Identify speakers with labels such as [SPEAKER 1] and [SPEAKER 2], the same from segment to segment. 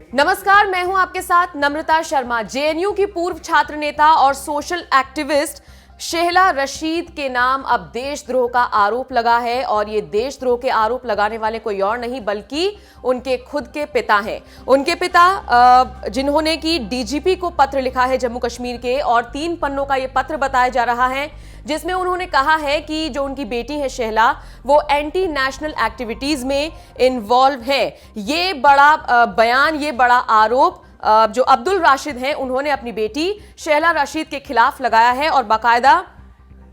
[SPEAKER 1] नमस्कार, मैं हूं आपके साथ नम्रता शर्मा। जेएनयू की पूर्व छात्र नेता और सोशल एक्टिविस्ट शेहला रशीद के नाम अब देशद्रोह का आरोप लगा है और ये देशद्रोह के आरोप लगाने वाले कोई और नहीं बल्कि उनके खुद के पिता हैं। उनके पिता जिन्होंने कि डीजीपी को पत्र लिखा है जम्मू कश्मीर के, और 3 पन्नों का ये पत्र बताया जा रहा है जिसमें उन्होंने कहा है कि जो उनकी बेटी है शेहला, वो एंटी नेशनल एक्टिविटीज में इन्वॉल्व है। ये बड़ा बयान, ये बड़ा आरोप जो अब्दुल राशिद हैं उन्होंने अपनी बेटी शेहला रशीद के खिलाफ लगाया है और बाकायदा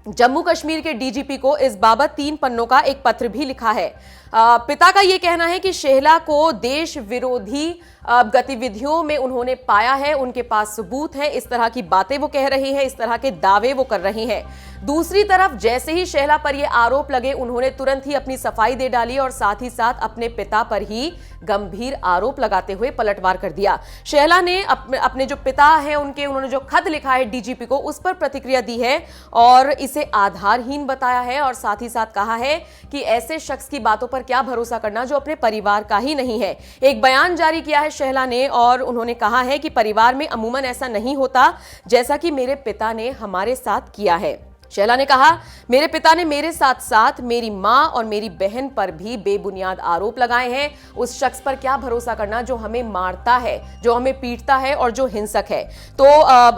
[SPEAKER 1] जम्मू कश्मीर के डीजीपी को इस बाबत 3 पन्नों का एक पत्र भी लिखा है। पिता का यह कहना है कि शेहला को देश विरोधी गतिविधियों में उन्होंने पाया है, उनके पास सबूत है, इस तरह की बातें वो कह रही हैं, इस तरह के दावे वो कर रही हैं। दूसरी तरफ जैसे ही शेहला पर ये आरोप लगे उन्होंने तुरंत ही अपनी सफाई दे डाली और साथ ही साथ अपने पिता पर ही गंभीर आरोप लगाते हुए पलटवार कर दिया। शेहला ने अपने जो पिता हैं उन्होंने जो खत लिखा है डीजीपी को, उस पर प्रतिक्रिया दी है और इसे आधारहीन बताया है और साथ ही साथ कहा है कि ऐसे शख्स की बातों पर क्या भरोसा करना जो अपने परिवार का ही नहीं है। एक बयान जारी किया है शेहला ने और उन्होंने कहा है कि परिवार में अमूमन ऐसा नहीं होता जैसा कि मेरे पिता ने हमारे साथ किया है। शेहला ने कहा, मेरे पिता ने मेरे साथ साथ मेरी मां और मेरी बहन पर भी बेबुनियाद आरोप लगाए हैं। उस शख्स पर क्या भरोसा करना जो हमें मारता है, जो हमें पीटता है और जो हिंसक है। तो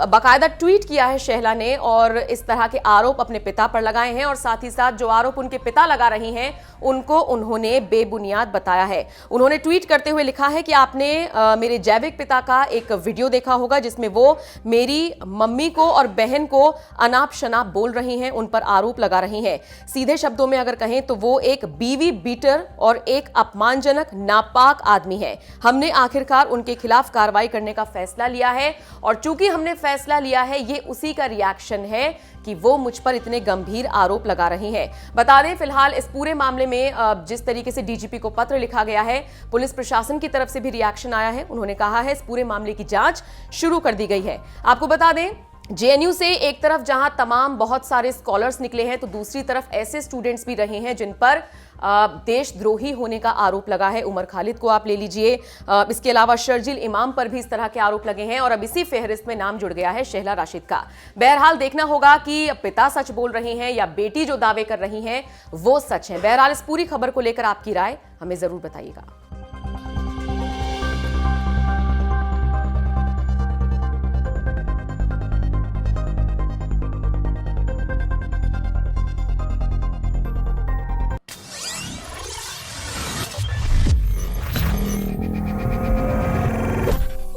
[SPEAKER 1] बाकायदा ट्वीट किया है शेहला ने और इस तरह के आरोप अपने पिता पर लगाए हैं और साथ ही साथ जो आरोप उनके पिता लगा रही हैं उनको उन्होंने बेबुनियाद बताया है। उन्होंने ट्वीट करते हुए लिखा है कि आपने मेरे जैविक पिता का एक वीडियो देखा होगा जिसमें वो मेरी मम्मी को और बहन को अनाप शनाप बोल रही हैं, उन पर आरोप लगा रही हैं। सीधे शब्दों में अगर कहें तो वो एक बीवी बीटर और एक अपमानजनक नापाक आदमी है। हमने आखिरकार उनके खिलाफ कार्रवाई करने का फैसला लिया है और चूंकि हमने फैसला लिया है ये उसी का रिएक्शन है कि वो मुझ पर इतने गंभीर आरोप लगा रही हैं। बता दें फिलहाल इस पूरे मामले में जिस तरीके से डीजीपी को पत्र लिखा गया है, पुलिस प्रशासन की तरफ से भी रिएक्शन आया है। उन्होंने कहा है इस पूरे मामले की जांच शुरू कर दी गई है। आपको बता दें जेएनयू से एक तरफ जहां तमाम बहुत सारे स्कॉलर्स निकले हैं तो दूसरी तरफ ऐसे स्टूडेंट्स भी रहे हैं जिन पर देशद्रोही होने का आरोप लगा है। उमर खालिद को आप ले लीजिए, इसके अलावा शर्जिल इमाम पर भी इस तरह के आरोप लगे हैं और अब इसी फहरिस्त में नाम जुड़ गया है शेहला राशिद का। बहरहाल देखना होगा कि पिता सच बोल रहे हैं या बेटी जो दावे कर रही हैं वो सच है। बहरहाल इस पूरी खबर को लेकर आपकी राय हमें जरूर बताइएगा।